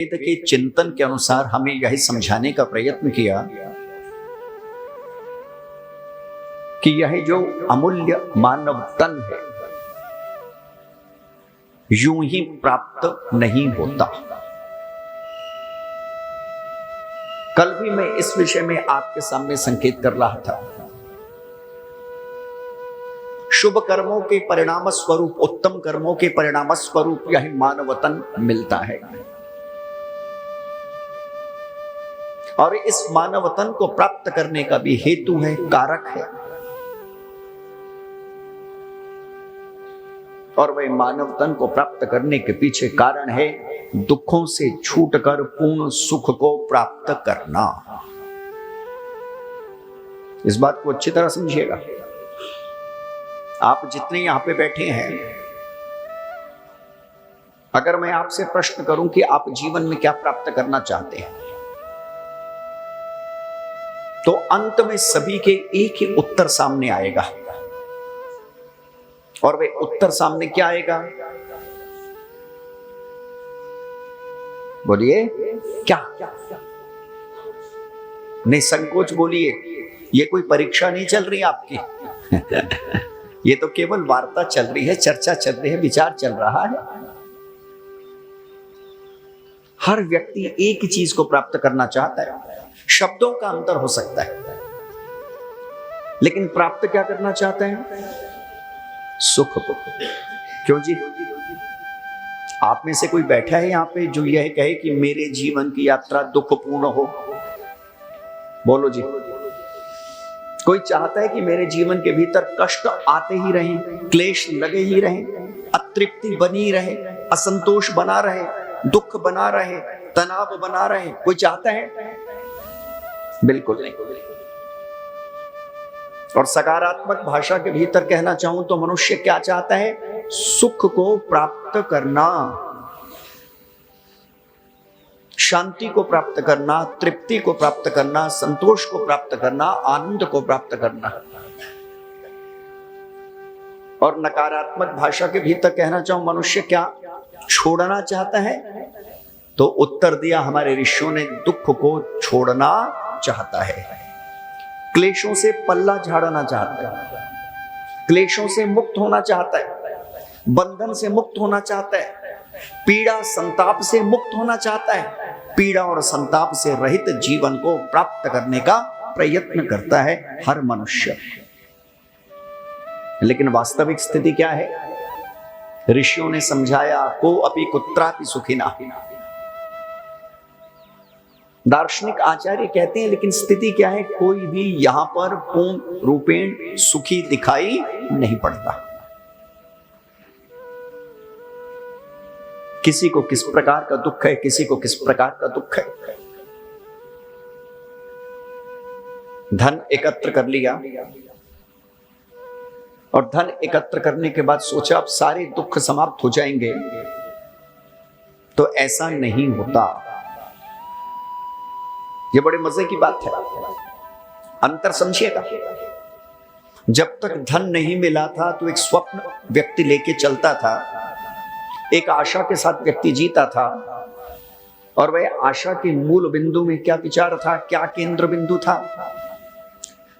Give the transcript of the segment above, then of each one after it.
वेद के चिंतन के अनुसार हमें यही समझाने का प्रयत्न किया कि यह जो अमूल्य मानव तन है यूं ही प्राप्त नहीं होता। कल भी मैं इस विषय में आपके सामने संकेत कर रहा था। शुभ कर्मों के परिणाम स्वरूप, उत्तम कर्मों के परिणाम स्वरूप यह मानव तन मिलता है और इस मानव तन को प्राप्त करने का भी हेतु है, कारक है। और वह मानव तन को प्राप्त करने के पीछे कारण है दुखों से छूटकर पूर्ण सुख को प्राप्त करना। इस बात को अच्छी तरह समझिएगा। आप जितने यहां पे बैठे हैं, अगर मैं आपसे प्रश्न करूं कि आप जीवन में क्या प्राप्त करना चाहते हैं, तो अंत में सभी के एक ही उत्तर सामने आएगा। और वह उत्तर सामने क्या आएगा? बोलिए क्या? निसंकोच बोलिए। ये कोई परीक्षा नहीं चल रही आपकी ये तो केवल वार्ता चल रही है, चर्चा चल रही है, विचार चल रहा है। हर व्यक्ति एक ही चीज को प्राप्त करना चाहता है। शब्दों का अंतर हो सकता है, लेकिन प्राप्त क्या करना चाहते हैं? सुख को। क्यों जी? आप में से कोई बैठा है यहां पे जो यह कहे कि मेरे जीवन की यात्रा दुखपूर्ण हो? बोलो जी। कोई चाहता है कि मेरे जीवन के भीतर कष्ट आते ही रहें, क्लेश लगे ही रहें, अतृप्ति बनी रहे, असंतोष बना रहे, दुख बना रहे, तनाव बना रहे? कोई चाहता है? बिल्कुल नहीं। और सकारात्मक भाषा के भीतर कहना चाहूं तो मनुष्य क्या चाहता है? सुख को प्राप्त करना, शांति को प्राप्त करना, तृप्ति को प्राप्त करना, संतोष को प्राप्त करना, आनंद को प्राप्त करना। और नकारात्मक भाषा के भीतर कहना चाहूं मनुष्य क्या छोड़ना चाहता है? तो उत्तर दिया हमारे ऋषियों ने, दुख को छोड़ना चाहता है, क्लेशों से पल्ला झाड़ना चाहता है, क्लेशों से मुक्त होना चाहता है, बंधन से मुक्त होना चाहता है, पीड़ा संताप से मुक्त होना चाहता है, पीड़ा और संताप से रहित जीवन को प्राप्त करने का प्रयत्न करता है हर मनुष्य। लेकिन वास्तविक स्थिति क्या है? ऋषियों ने समझाया, को अपि कुत्रापि सुखिना। दार्शनिक आचार्य कहते हैं, लेकिन स्थिति क्या है? कोई भी यहां पर पूर्ण रूपेण सुखी दिखाई नहीं पड़ता। किसी को किस प्रकार का दुख है, किसी को किस प्रकार का दुख है। धन एकत्र कर लिया और धन एकत्र करने के बाद सोचा अब सारे दुख समाप्त हो जाएंगे, तो ऐसा नहीं होता। ये बड़े मजे की बात है। अंतर समझिएगा। जब तक धन नहीं मिला था तो एक स्वप्न व्यक्ति लेके चलता था, एक आशा के साथ व्यक्ति जीता था, और वह आशा के मूल बिंदु में क्या विचार था, क्या केंद्र बिंदु था?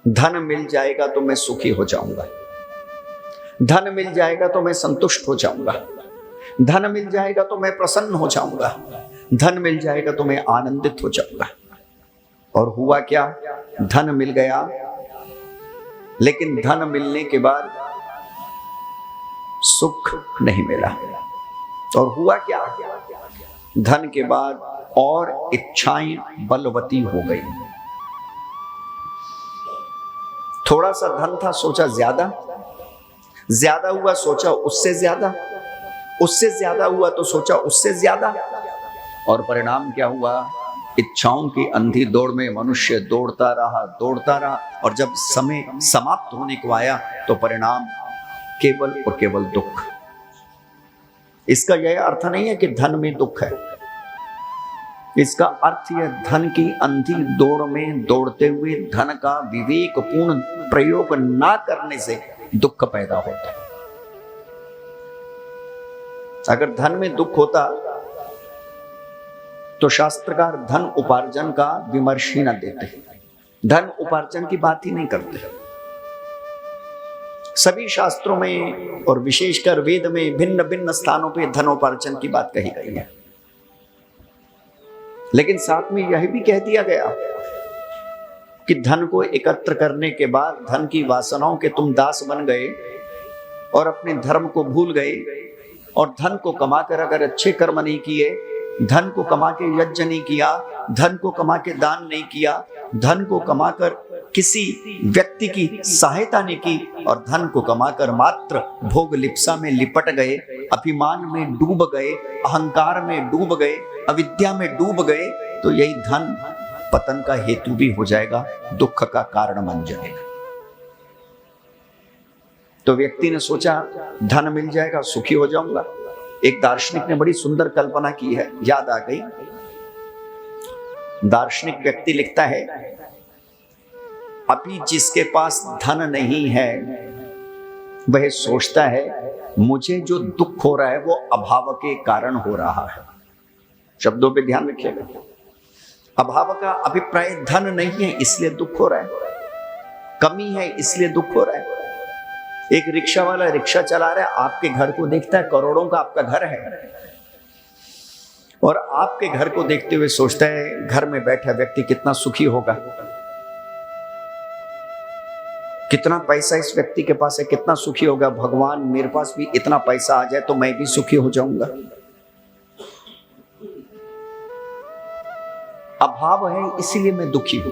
धन मिल जाएगा तो मैं सुखी हो जाऊंगा, धन मिल जाएगा तो मैं संतुष्ट हो जाऊंगा, धन मिल जाएगा तो मैं प्रसन्न हो जाऊंगा, धन मिल जाएगा तो मैं आनंदित हो जाऊंगा। और हुआ क्या? धन मिल गया, लेकिन धन मिलने के बाद सुख नहीं मिला। और हुआ क्या? धन के बाद और इच्छाएं बलवती हो गई। थोड़ा सा धन था, सोचा ज्यादा, ज्यादा हुआ सोचा उससे ज्यादा, उससे ज्यादा हुआ तो सोचा उससे ज्यादा। और परिणाम क्या हुआ? इच्छाओं की अंधी दौड़ में मनुष्य दौड़ता रहा, और जब समय समाप्त होने को आया तो परिणाम केवल और केवल दुख। इसका यह अर्थ नहीं है कि धन में दुख है। इसका अर्थ यह, धन की अंधी दौड़ में दौड़ते हुए धन का विवेकपूर्ण प्रयोग ना करने से दुख पैदा होता है। अगर धन में दुख होता तो शास्त्रकार धन उपार्जन का विमर्श ही न देते, धन उपार्जन की बात ही नहीं करते। सभी शास्त्रों में और विशेषकर वेद में भिन्न भिन्न स्थानों पे धनोपार्जन की बात कही गई है, लेकिन साथ में यह भी कह दिया गया कि धन को एकत्र करने के बाद धन की वासनाओं के तुम दास बन गए और अपने धर्म को भूल गए, और धन को कमाकर अगर अच्छे कर्म नहीं किए, धन को कमा के यज्ञ नहीं किया, धन को कमा के दान नहीं किया, धन को कमाकर किसी व्यक्ति की सहायता नहीं की, और धन को कमाकर मात्र भोग लिप्सा में लिपट गए, अभिमान में डूब गए, अहंकार में डूब गए, अविद्या में डूब गए, तो यही धन पतन का हेतु भी हो जाएगा, दुख का कारण बन जाएगा। तो व्यक्ति ने सोचा धन मिल जाएगा, सुखी हो जाऊंगा। एक दार्शनिक ने बड़ी सुंदर कल्पना की है, याद आ गई। दार्शनिक व्यक्ति लिखता है, अभी जिसके पास धन नहीं है वह सोचता है मुझे जो दुख हो रहा है वो अभाव के कारण हो रहा है। शब्दों पे ध्यान रखिएगा। अभाव का अभिप्राय धन नहीं है इसलिए दुख हो रहा है, कमी है इसलिए दुख हो रहा है। एक रिक्शा वाला रिक्शा चला रहा है, आपके घर को देखता है, करोड़ों का आपका घर है, और आपके घर को देखते हुए सोचता है घर में बैठा व्यक्ति कितना सुखी होगा, कितना पैसा इस व्यक्ति के पास है, कितना सुखी होगा, भगवान मेरे पास भी इतना पैसा आ जाए तो मैं भी सुखी हो जाऊंगा। अभाव है इसलिए मैं दुखी हूं,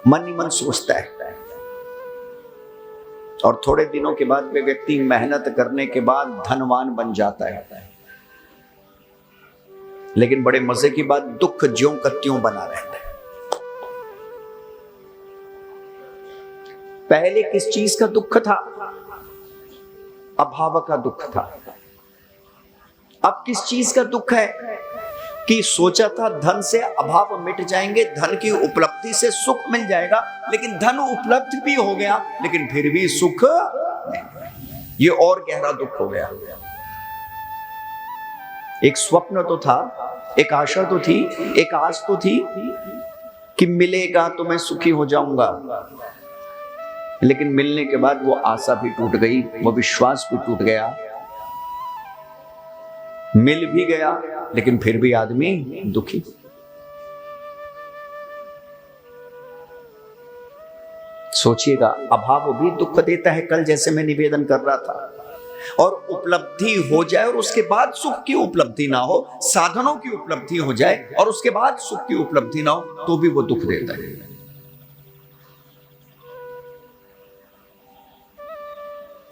मन ही मन सोचता है। और थोड़े दिनों के बाद वे व्यक्ति मेहनत करने के बाद धनवान बन जाता है, लेकिन बड़े मजे की बात, दुख ज्यों का त्यों बना रहता है। पहले किस चीज का दुख था? अभाव का दुख था। अब किस चीज का दुख है कि सोचा था धन से अभाव मिट जाएंगे, धन की उपलब्धि से सुख मिल जाएगा, लेकिन धन उपलब्ध भी हो गया लेकिन फिर भी सुख नहीं। ये और गहरा दुख हो गया। एक स्वप्न तो था, एक आशा तो थी, एक आस तो थी कि मिलेगा तो मैं सुखी हो जाऊंगा, लेकिन मिलने के बाद वो आशा भी टूट गई, वो विश्वास भी टूट गया। मिल भी गया लेकिन फिर भी आदमी दुखी। सोचिएगा, अभाव भी दुख देता है। कल जैसे मैं निवेदन कर रहा था, और उपलब्धि हो जाए और उसके बाद सुख की उपलब्धि ना हो, साधनों की उपलब्धि हो जाए और उसके बाद सुख की उपलब्धि ना हो, तो भी वो दुख देता है।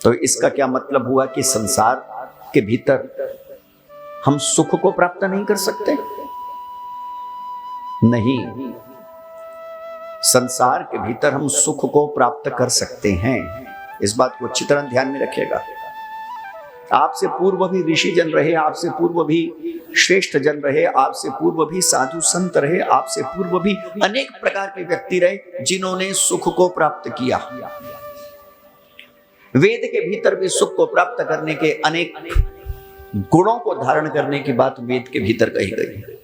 तो इसका क्या मतलब हुआ कि संसार के भीतर हम सुख को प्राप्त नहीं कर सकते? नहीं, संसार के भीतर हम सुख को प्राप्त कर सकते हैं। इस बात को अच्छी तरह ध्यान में रखिएगा। आपसे पूर्व भी ऋषि जन रहे, आपसे पूर्व भी श्रेष्ठ जन रहे, आपसे पूर्व भी साधु संत रहे, आपसे पूर्व भी अनेक प्रकार के व्यक्ति रहे जिन्होंने सुख को प्राप्त किया। वेद के भीतर भी सुख को प्राप्त करने के अनेक गुणों को धारण करने की बात वेद के भीतर कही गई है।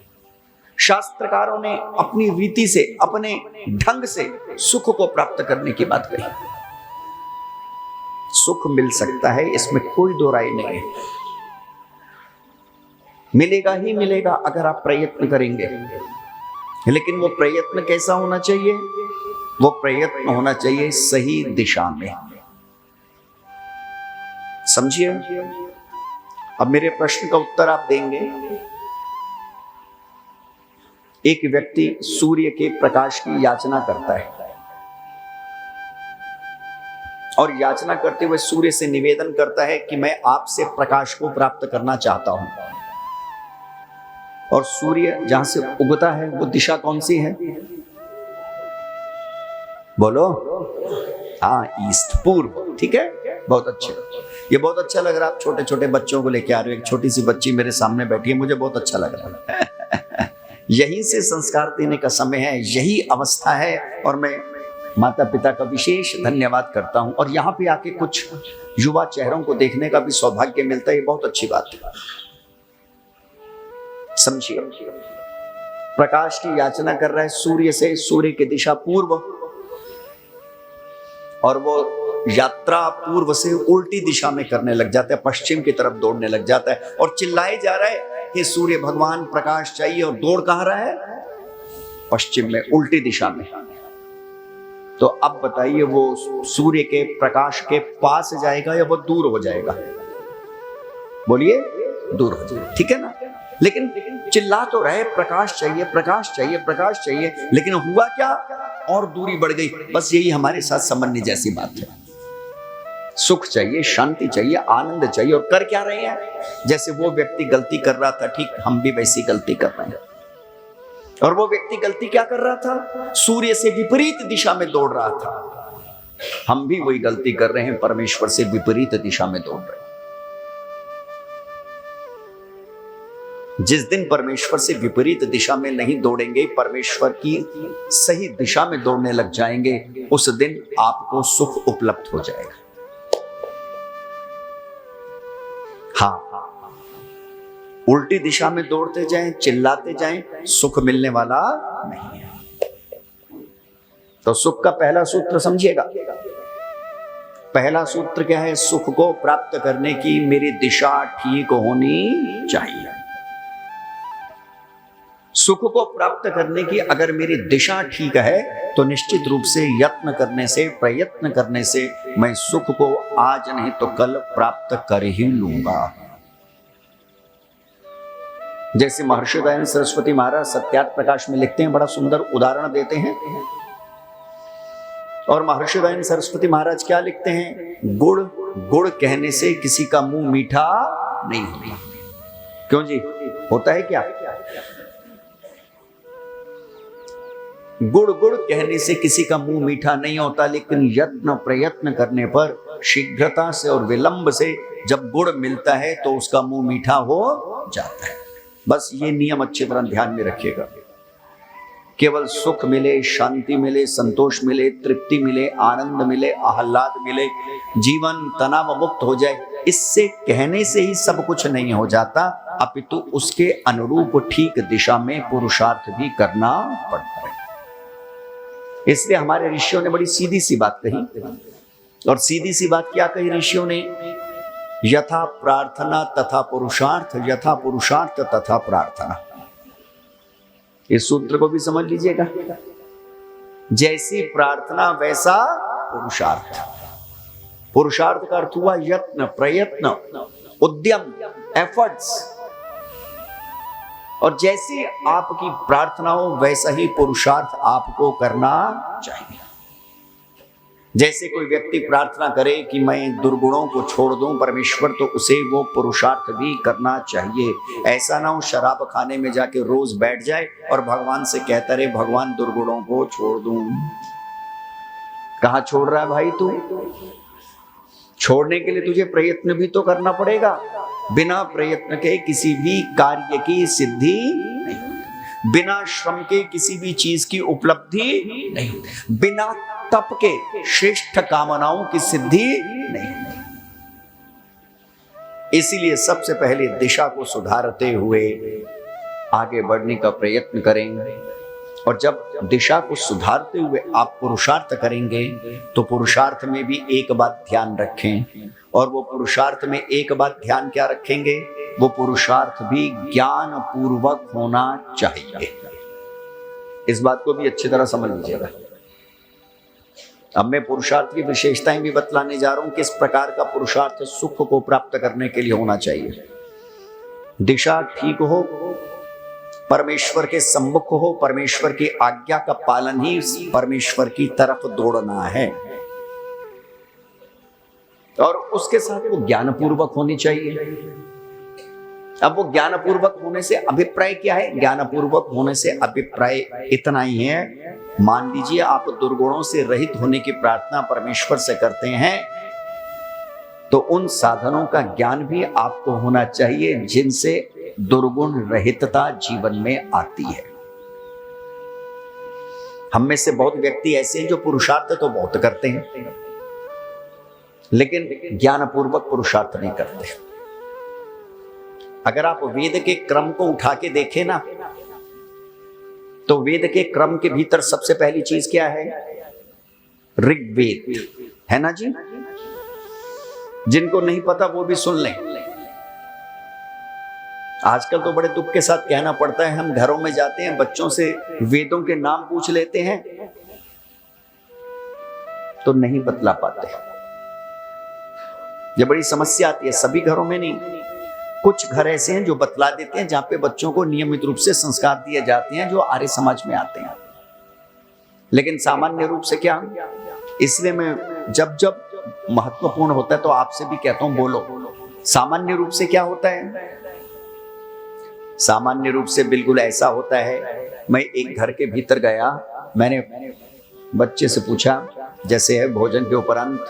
शास्त्रकारों ने अपनी रीति से, अपने ढंग से सुख को प्राप्त करने की बात कही। सुख मिल सकता है, इसमें कोई दो राय नहीं है। मिलेगा ही मिलेगा अगर आप प्रयत्न करेंगे, लेकिन वो प्रयत्न कैसा होना चाहिए? वो प्रयत्न होना चाहिए सही दिशा में। समझिए। अब मेरे प्रश्न का उत्तर आप देंगे। एक व्यक्ति सूर्य के प्रकाश की याचना करता है, और याचना करते हुए सूर्य से निवेदन करता है कि मैं आपसे प्रकाश को प्राप्त करना चाहता हूं। और सूर्य जहां से उगता है वो दिशा कौन सी है? बोलो। हाँ, ईस्ट, पूर्व। ठीक है, बहुत अच्छे। ये बहुत अच्छा लग रहा है। आप छोटे छोटे बच्चों को लेके आ रहे हो। एक छोटी सी बच्ची मेरे सामने बैठी है, मुझे बहुत अच्छा लग रहा है। यही से संस्कार देने का समय है, यही अवस्था है, और मैं माता पिता का विशेष धन्यवाद करता हूं। और यहाँ पे आके कुछ युवा चेहरों को देखने का भी सौभाग्य मिलता है, ये बहुत अच्छी बात है। समझिए, प्रकाश की याचना कर रहा है सूर्य से, सूर्य की दिशा पूर्व, और वो यात्रा पूर्व से उल्टी दिशा में करने लग जाता है, पश्चिम की तरफ दौड़ने लग जाता है और चिल्लाए जा रहा है कि सूर्य भगवान प्रकाश चाहिए, और दौड़ कहां रहा है? पश्चिम में, उल्टी दिशा में। तो अब बताइए वो सूर्य के प्रकाश के पास जाएगा या वो दूर हो जाएगा? बोलिए, दूर हो जाएगा, ठीक है ना। लेकिन चिल्ला तो रहे प्रकाश चाहिए, प्रकाश चाहिए, प्रकाश चाहिए, लेकिन हुआ क्या? और दूरी बढ़ गई। बस यही हमारे साथ समझने जैसी बात है। सुख चाहिए, शांति चाहिए, आनंद चाहिए, और कर क्या रहे हैं? जैसे वो व्यक्ति गलती कर रहा था, ठीक हम भी वैसी गलती कर रहे हैं। और वो व्यक्ति गलती क्या कर रहा था? सूर्य से विपरीत दिशा में दौड़ रहा था। हम भी वही गलती कर रहे हैं, परमेश्वर से विपरीत दिशा में दौड़ रहे हैं। जिस दिन परमेश्वर से विपरीत दिशा में नहीं दौड़ेंगे, परमेश्वर की सही दिशा में दौड़ने लग जाएंगे, उस दिन आपको सुख उपलब्ध हो जाएगा। हाँ, उल्टी दिशा में दौड़ते जाएं, चिल्लाते जाएं, सुख मिलने वाला नहीं है। तो सुख का पहला सूत्र समझिएगा। पहला सूत्र क्या है? सुख को प्राप्त करने की मेरी दिशा ठीक होनी चाहिए। सुख को प्राप्त करने की अगर मेरी दिशा ठीक है तो निश्चित रूप से यत्न करने से, प्रयत्न करने से मैं सुख को आज नहीं तो कल प्राप्त कर ही लूंगा। जैसे महर्षि दयानंद सरस्वती महाराज सत्यार्थ प्रकाश में लिखते हैं, बड़ा सुंदर उदाहरण देते हैं। और महर्षि दयानंद सरस्वती महाराज क्या लिखते हैं? गुड़ गुड़ कहने से किसी का मुंह मीठा नहीं होता। क्यों जी, होता है क्या? गुड़ गुड़ कहने से किसी का मुंह मीठा नहीं होता, लेकिन यत्न प्रयत्न करने पर शीघ्रता से और विलंब से जब गुड़ मिलता है तो उसका मुंह मीठा हो जाता है। बस ये नियम अच्छी तरह ध्यान में रखिएगा। केवल सुख मिले, शांति मिले, संतोष मिले, तृप्ति मिले, आनंद मिले, आह्लाद मिले, जीवन तनाव मुक्त हो जाए, इससे कहने से ही सब कुछ नहीं हो जाता, अपितु उसके अनुरूप ठीक दिशा में पुरुषार्थ भी करना पड़ता है। इसलिए हमारे ऋषियों ने बड़ी सीधी सी बात कही, और सीधी सी बात क्या कही ऋषियों ने? यथा प्रार्थना तथा पुरुषार्थ, यथा पुरुषार्थ तथा प्रार्थना। इस सूत्र को भी समझ लीजिएगा। जैसी प्रार्थना वैसा पुरुषार्थ। पुरुषार्थ का अर्थ हुआ यत्न, प्रयत्न, उद्यम, एफर्ट्स। और जैसी आपकी प्रार्थना हो वैसा ही पुरुषार्थ आपको करना चाहिए। जैसे कोई व्यक्ति प्रार्थना करे कि मैं दुर्गुणों को छोड़ दूं परमेश्वर, तो उसे वो पुरुषार्थ भी करना चाहिए। ऐसा ना हो शराब खाने में जाके रोज बैठ जाए और भगवान से कहता रहे भगवान दुर्गुणों को छोड़ दूं। कहां छोड़ रहा है भाई तू? छोड़ने के लिए तुझे प्रयत्न भी तो करना पड़ेगा। बिना प्रयत्न के किसी भी कार्य की सिद्धि नहीं, बिना श्रम के किसी भी चीज की उपलब्धि नहीं, बिना तप के श्रेष्ठ कामनाओं की सिद्धि नहीं। इसीलिए सबसे पहले दिशा को सुधारते हुए आगे बढ़ने का प्रयत्न करेंगे। और जब दिशा को सुधारते हुए आप पुरुषार्थ करेंगे तो पुरुषार्थ में भी एक बात ध्यान रखें, और वो पुरुषार्थ में एक बात ध्यान क्या रखेंगे? वो पुरुषार्थ भी ज्ञान पूर्वक होना चाहिए। इस बात को भी अच्छी तरह समझ लीजिएगा। अब मैं पुरुषार्थ की विशेषताएं भी बतलाने जा रहा हूं, किस प्रकार का पुरुषार्थ सुख को प्राप्त करने के लिए होना चाहिए। दिशा ठीक हो, परमेश्वर के सम्मुख हो, परमेश्वर की आज्ञा का पालन ही परमेश्वर की तरफ दौड़ना है, और उसके साथ वो ज्ञानपूर्वक होनी चाहिए। अब वो ज्ञानपूर्वक होने से अभिप्राय क्या है? ज्ञानपूर्वक होने से अभिप्राय इतना ही है, मान लीजिए आप दुर्गुणों से रहित होने की प्रार्थना परमेश्वर से करते हैं, तो उन साधनों का ज्ञान भी आपको होना चाहिए जिनसे दुर्गुण रहितता जीवन में आती है। हम में से बहुत व्यक्ति ऐसे हैं जो पुरुषार्थ तो बहुत करते हैं, लेकिन ज्ञानपूर्वक पुरुषार्थ नहीं करते। अगर आप वेद के क्रम को उठा के देखें ना, तो वेद के क्रम के भीतर सबसे पहली चीज क्या है? ऋग्वेद, है ना जी? जिनको नहीं पता वो भी सुन लें। आजकल तो बड़े दुख के साथ कहना पड़ता है, हम घरों में जाते हैं, बच्चों से वेदों के नाम पूछ लेते हैं तो नहीं बतला पाते। ये बड़ी समस्या आती है। सभी घरों में नहीं, कुछ घर ऐसे हैं जो बतला देते हैं, जहां पे बच्चों को नियमित रूप से संस्कार दिए जाते हैं, जो आर्य समाज में आते हैं। लेकिन सामान्य रूप से क्या, इसलिए मैं जब जब महत्वपूर्ण होता है तो आपसे भी कहता हूं बोलो। सामान्य रूप से क्या होता है? सामान्य रूप से बिल्कुल ऐसा होता है, मैं एक घर के भीतर गया, मैंने बच्चे से पूछा, जैसे है भोजन के उपरांत,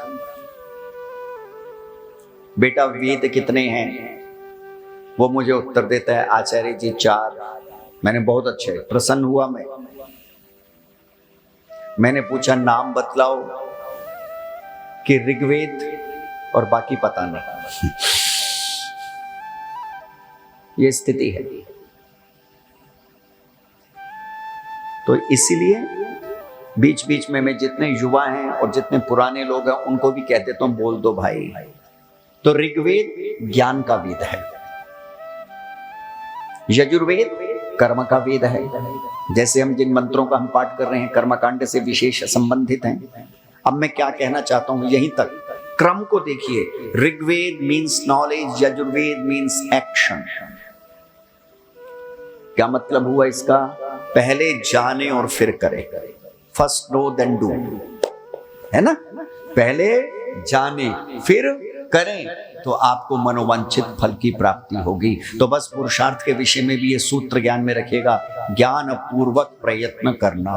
बेटा वेद कितने हैं? वो मुझे उत्तर देता है, आचार्य जी 4। मैंने बहुत अच्छे, प्रसन्न हुआ मैंने पूछा नाम बतलाओ कि ऋग्वेद, और बाकी पता नहीं। ये स्थिति है। तो इसीलिए बीच बीच में मैं जितने युवा हैं और जितने पुराने लोग हैं उनको भी कह देता हूं, बोल दो भाई। तो ऋग्वेद ज्ञान का वेद है, यजुर्वेद कर्म का वेद है। जैसे हम जिन मंत्रों का हम पाठ कर रहे हैं कर्मकांड से विशेष संबंधित हैं। अब मैं क्या कहना चाहता हूं, यहीं तक क्रम को देखिए। Rigveda means knowledge, Yajurveda means action. क्या मतलब हुआ इसका? पहले जाने और फिर करें। फर्स्ट नो देन डू, है ना? पहले जाने फिर करें तो आपको मनोवांछित फल की प्राप्ति होगी। तो बस पुरुषार्थ के विषय में भी ये सूत्र ज्ञान में रखेगा, ज्ञान पूर्वक प्रयत्न करना।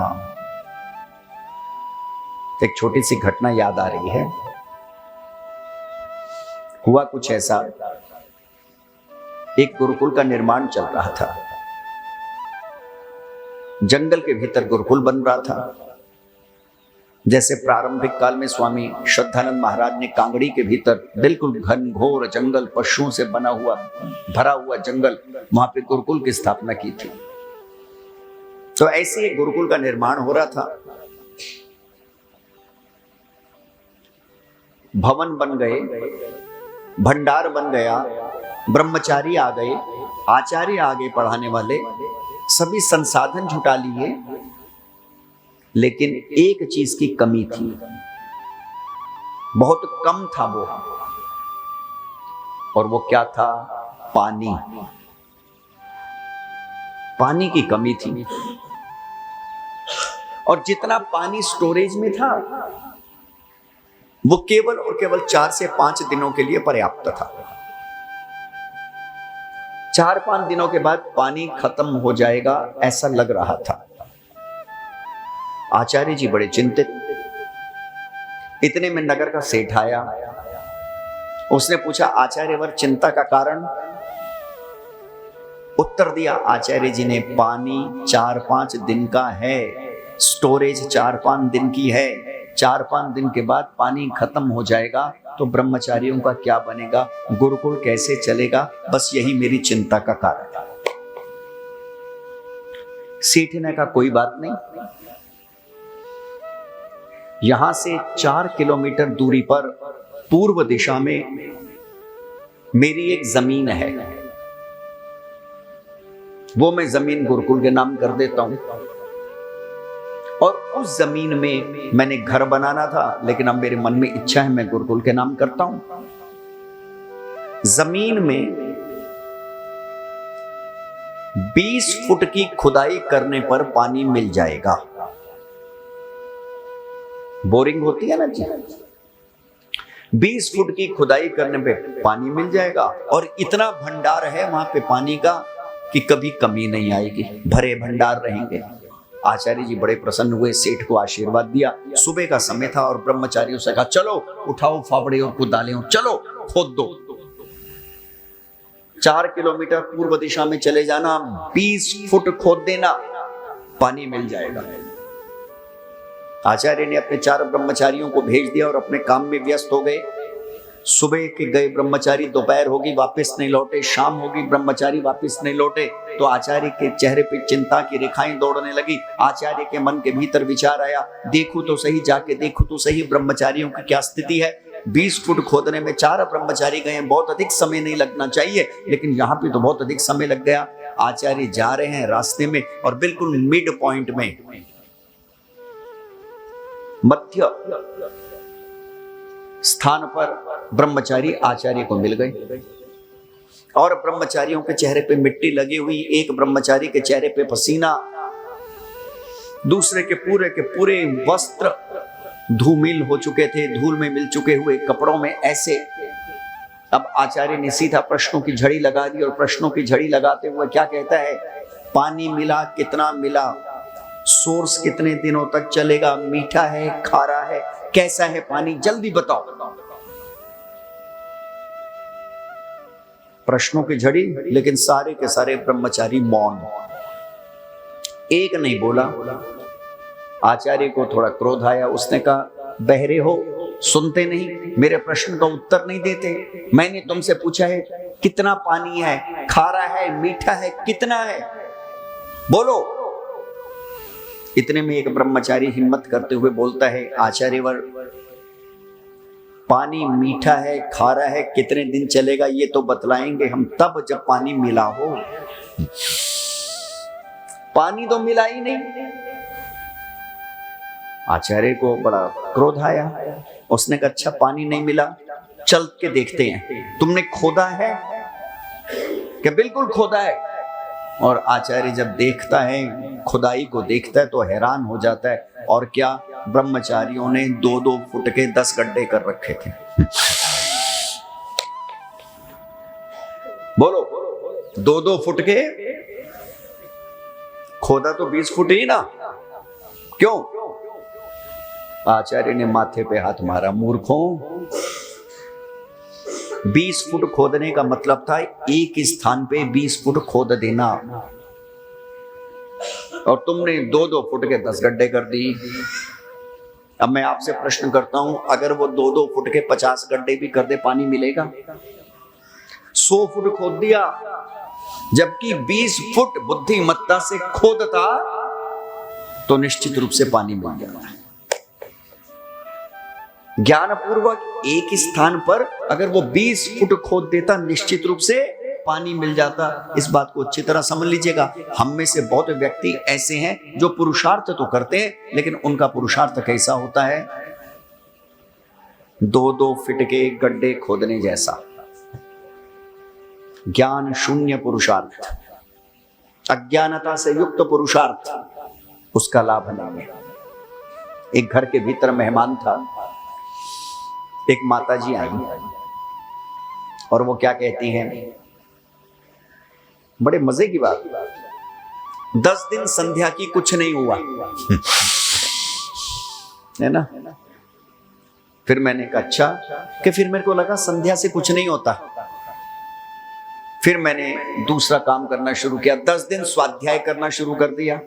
एक छोटी सी घटना याद आ रही है। हुआ कुछ ऐसा, एक गुरुकुल का निर्माण चल रहा था। जंगल के भीतर गुरुकुल बन रहा था। जैसे प्रारंभिक काल में स्वामी श्रद्धानंद महाराज ने कांगड़ी के भीतर बिल्कुल घनघोर जंगल, पशुओं से बना हुआ भरा हुआ जंगल, वहां पे गुरुकुल की स्थापना की थी। तो ऐसे एक गुरुकुल का निर्माण हो रहा था। भवन बन गए, भंडार बन गया, ब्रह्मचारी आ गए, आचार्य आ गए पढ़ाने वाले, सभी संसाधन जुटा लिए। लेकिन एक चीज की कमी थी, बहुत कम था वो, और वो क्या था? पानी। पानी की कमी थी। और जितना पानी स्टोरेज में था वो केवल और केवल 4 से 5 दिनों के लिए पर्याप्त था। 4-5 दिनों के बाद पानी खत्म हो जाएगा ऐसा लग रहा था। आचार्य जी बड़े चिंतित। इतने में नगर का सेठ आया। उसने पूछा, आचार्यवर चिंता का कारण? उत्तर दिया आचार्य जी ने, पानी 4-5 दिन का है, स्टोरेज 4-5 दिन की है। 4-5 दिन के बाद पानी खत्म हो जाएगा तो ब्रह्मचारियों का क्या बनेगा, गुरुकुल कैसे चलेगा? बस यही मेरी चिंता का कारण है। सेठ ने कहा, कोई बात नहीं, यहां से 4 किलोमीटर दूरी पर पूर्व दिशा में मेरी एक जमीन है, वो मैं जमीन गुरुकुल के नाम कर देता हूं। और उस जमीन में मैंने घर बनाना था, लेकिन अब मेरे मन में इच्छा है मैं गुरुकुल के नाम करता हूं। जमीन में 20 फुट की खुदाई करने पर पानी मिल जाएगा। बोरिंग होती है ना जी, 20 फुट की खुदाई करने पे पानी मिल जाएगा। और इतना भंडार है वहां पे पानी का कि कभी कमी नहीं आएगी, भरे भंडार रहेंगे। आचार्य जी बड़े प्रसन्न हुए, सेठ को आशीर्वाद दिया। सुबह का समय था और ब्रह्मचारियों से कहा, चलो उठाओ फावड़े और कुदाले और चलो खोद दो। 4 किलोमीटर पूर्व दिशा में चले जाना, 20 फुट खोद देना, पानी मिल जाएगा। आचार्य ने अपने 4 ब्रह्मचारियों को भेज दिया और अपने काम में व्यस्त हो गए। सुबह के गए ब्रह्मचारी दोपहर होगी वापस नहीं लौटे, शाम होगी ब्रह्मचारी वापस नहीं लौटे, तो आचार्य के चेहरे पे चिंता की रेखाएं दौड़ने लगी। आचार्य के मन के भीतर विचार आया, देखूं तो सही, जाके देखूं तो सही ब्रह्मचारियों की क्या स्थिति है। 20 फुट खोदने में 4 ब्रह्मचारी गए, बहुत अधिक समय नहीं लगना चाहिए, लेकिन यहाँ पे तो बहुत अधिक समय लग गया। आचार्य जा रहे हैं रास्ते में और बिल्कुल मिड पॉइंट में, मध्य स्थान पर ब्रह्मचारी आचार्य को मिल गए और ब्रह्मचारियों के चेहरे पे मिट्टी लगी हुई, एक ब्रह्मचारी के चेहरे पे पसीना, दूसरे के पूरे वस्त्र धूमिल हो चुके थे, धूल में मिल चुके हुए कपड़ों में ऐसे। अब आचार्य ने सीधा प्रश्नों की झड़ी लगा दी और प्रश्नों की झड़ी लगाते हुए क्या कहता है, पानी मिला, कितना मिला, सोर्स कितने दिनों तक चलेगा, मीठा है, खारा है, कैसा है पानी, जल्दी बताओ। प्रश्नों की झड़ी, लेकिन सारे के सारे ब्रह्मचारी मौन, एक नहीं बोला। आचार्य को थोड़ा क्रोध आया, उसने कहा बहरे हो, सुनते नहीं, मेरे प्रश्न का उत्तर नहीं देते। मैंने तुमसे पूछा है कितना पानी है, खारा है, मीठा है, कितना है, बोलो। इतने में एक ब्रह्मचारी हिम्मत करते हुए बोलता है, आचार्यवर, पानी मीठा है, खारा है, कितने दिन चलेगा ये तो बतलाएंगे हम तब जब पानी मिला हो। पानी तो मिला ही नहीं। आचार्य को बड़ा क्रोध आया, उसने कहा अच्छा पानी नहीं मिला, चल के देखते हैं, तुमने खोदा है क्या? बिल्कुल खोदा है। और आचार्य जब देखता है, खुदाई को देखता है तो हैरान हो जाता है। और क्या, ब्रह्मचारियों ने 2-2 फुट के 10 गड्ढे कर रखे थे। बोलो, 2-2 फुट के, खोदा तो 20 फुट ही ना, क्यों? आचार्य ने माथे पे हाथ मारा, मूर्खों, 20 फुट खोदने का मतलब था एक स्थान पे 20 फुट खोद देना, और तुमने 2-2 फुट के 10 गड्ढे कर दी। अब मैं आपसे प्रश्न करता हूं, अगर वो 2-2 फुट के 50 गड्ढे भी कर दे, पानी मिलेगा? 100 फुट खोद दिया, जबकि 20 फुट बुद्धिमत्ता से खोदता तो निश्चित रूप से पानी मिल जाता है। ज्ञानपूर्वक एक स्थान पर अगर वो 20 फुट खोद देता, निश्चित रूप से पानी मिल जाता। इस बात को अच्छी तरह समझ लीजिएगा। हम में से बहुत व्यक्ति ऐसे हैं जो पुरुषार्थ तो करते हैं, लेकिन उनका पुरुषार्थ कैसा होता है? 2-2 फुट के गड्ढे खोदने जैसा। ज्ञान शून्य पुरुषार्थ, अज्ञानता से युक्त पुरुषार्थ, उसका लाभ नहीं है। एक घर के भीतर मेहमान था, एक माताजी आई और वो क्या कहती हैं, बड़े मजे की बात, 10 दिन संध्या की कुछ नहीं हुआ है ना। फिर मैंने कहा अच्छा, कि फिर मेरे को लगा संध्या से कुछ नहीं होता। फिर मैंने दूसरा काम करना शुरू किया, 10 दिन स्वाध्याय करना शुरू कर दिया।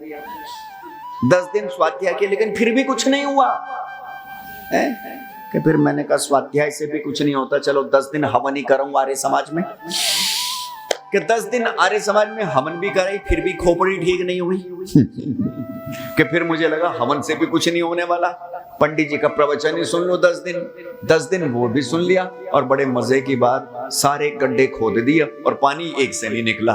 10 दिन स्वाध्याय किया, लेकिन फिर भी कुछ नहीं हुआ है? कि फिर मैंने कहा स्वाध्याय से भी कुछ नहीं होता, चलो 10 दिन हवन ही करूंगा आर्य समाज में। कि 10 दिन आर्य समाज में हवन भी कराई, फिर भी खोपड़ी ठीक नहीं हुई। कि फिर मुझे लगा हवन से भी कुछ नहीं होने वाला, पंडित जी का प्रवचन ही सुन लो 10 दिन वो भी सुन लिया। और बड़े मजे की बात, सारे गड्ढे खोद दिए और पानी एक से नहीं निकला।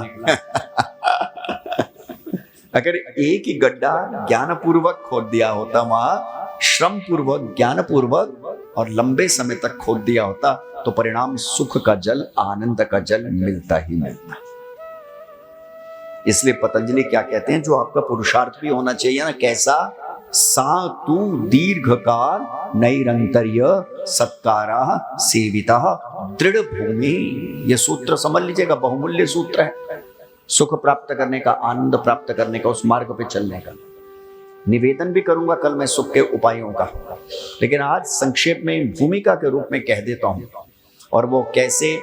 अगर एक ही गड्ढा ज्ञानपूर्वक खोद दिया होता, वहां श्रम पूर्वक, ज्ञान पूर्वक और लंबे समय तक खोद दिया होता, तो परिणाम सुख का जल, आनंद का जल मिलता ही मिलता। इसलिए पतंजलि क्या कहते हैं, जो आपका पुरुषार्थ भी होना चाहिए ना, कैसा? सा तू दीर्घकाल नैरंतर्य सत्कारा सेविता दृढ़ भूमि। यह सूत्र समझ लीजिएगा, बहुमूल्य सूत्र है। सुख प्राप्त करने का, आनंद प्राप्त करने का, उस मार्ग पे चलने का। निवेदन भी करूंगा कल मैं सुख के उपायों का, लेकिन आज संक्षेप में भूमिका के रूप में कह देता हूं। और वो कैसे,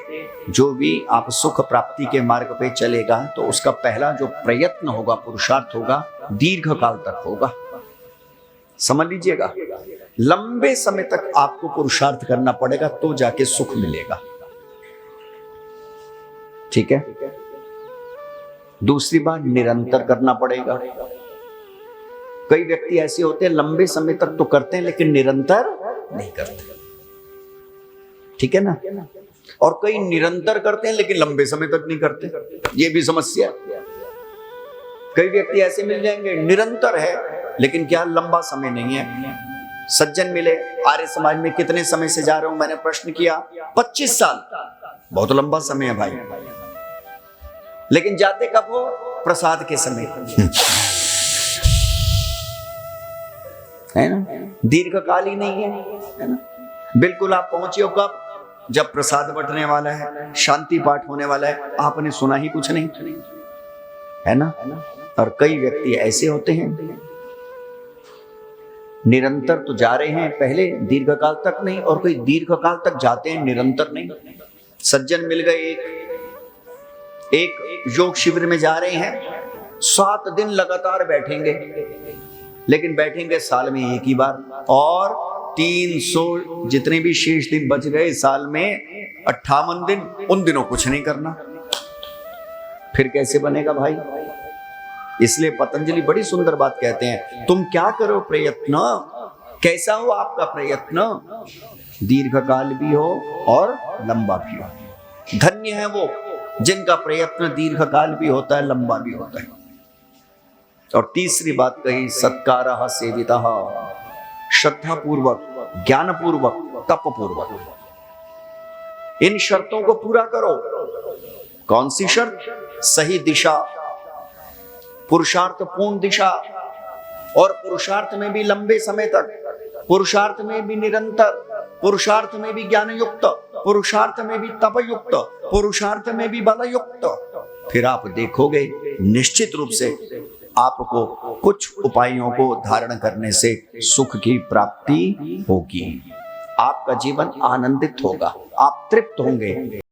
जो भी आप सुख प्राप्ति के मार्ग पे चलेगा, तो उसका पहला जो प्रयत्न होगा, पुरुषार्थ होगा, दीर्घ काल तक होगा। समझ लीजिएगा, लंबे समय तक आपको पुरुषार्थ करना पड़ेगा तो जाके सुख मिलेगा। ठीक है। दूसरी बात, निरंतर करना पड़ेगा। कई व्यक्ति ऐसे होते हैं लंबे समय तक तो करते हैं लेकिन निरंतर नहीं करते। ठीक है ना। और कई निरंतर करते हैं लेकिन लंबे समय तक नहीं करते, ये भी समस्या है। कई व्यक्ति ऐसे मिल जाएंगे निरंतर है लेकिन क्या लंबा समय नहीं है। सज्जन मिले, आर्य समाज में कितने समय से जा रहे हो, मैंने प्रश्न किया 25 साल। बहुत लंबा समय है भाई, लेकिन जाते कब हो? प्रसाद के समय है ना, दीर्घकाल ही नहीं है ना। बिल्कुल आप पहुंचे हो कब? जब प्रसाद बंटने वाला है, शांति पाठ होने वाला है, आपने सुना ही कुछ नहीं, है ना। और कई व्यक्ति ऐसे होते हैं निरंतर तो जा रहे हैं पहले, दीर्घकाल तक नहीं, और कोई दीर्घकाल तक जाते हैं निरंतर नहीं। सज्जन मिल गए, एक योग शिविर में जा रहे हैं, 7 दिन लगातार बैठेंगे, लेकिन बैठेंगे साल में एक ही बार, और 300 जितने भी शेष दिन बच गए साल में 58 दिन, उन दिनों कुछ नहीं करना। फिर कैसे बनेगा भाई? इसलिए पतंजलि बड़ी सुंदर बात कहते हैं, तुम क्या करो प्रयत्न, कैसा हो आपका प्रयत्न, दीर्घकाल भी हो और लंबा भी हो। धन्य है वो जिनका प्रयत्न दीर्घकाल भी होता है, लंबा भी होता है। और तीसरी बात कही, सत्कारः सेवितः, श्रद्धा पूर्वक, ज्ञान पूर्वक, तप पूर्वक। इन शर्तों को पूरा करो। कौन सी शर्त? सही दिशा, पुरुषार्थ पूर्ण दिशा, और पुरुषार्थ में भी लंबे समय तक, पुरुषार्थ में भी निरंतर, पुरुषार्थ में भी ज्ञान युक्त, पुरुषार्थ में भी तप युक्त, पुरुषार्थ में भी बल युक्त। फिर आप देखोगे निश्चित रूप से आपको कुछ उपायों को धारण करने से सुख की प्राप्ति होगी। आपका जीवन आनंदित होगा, आप तृप्त होंगे।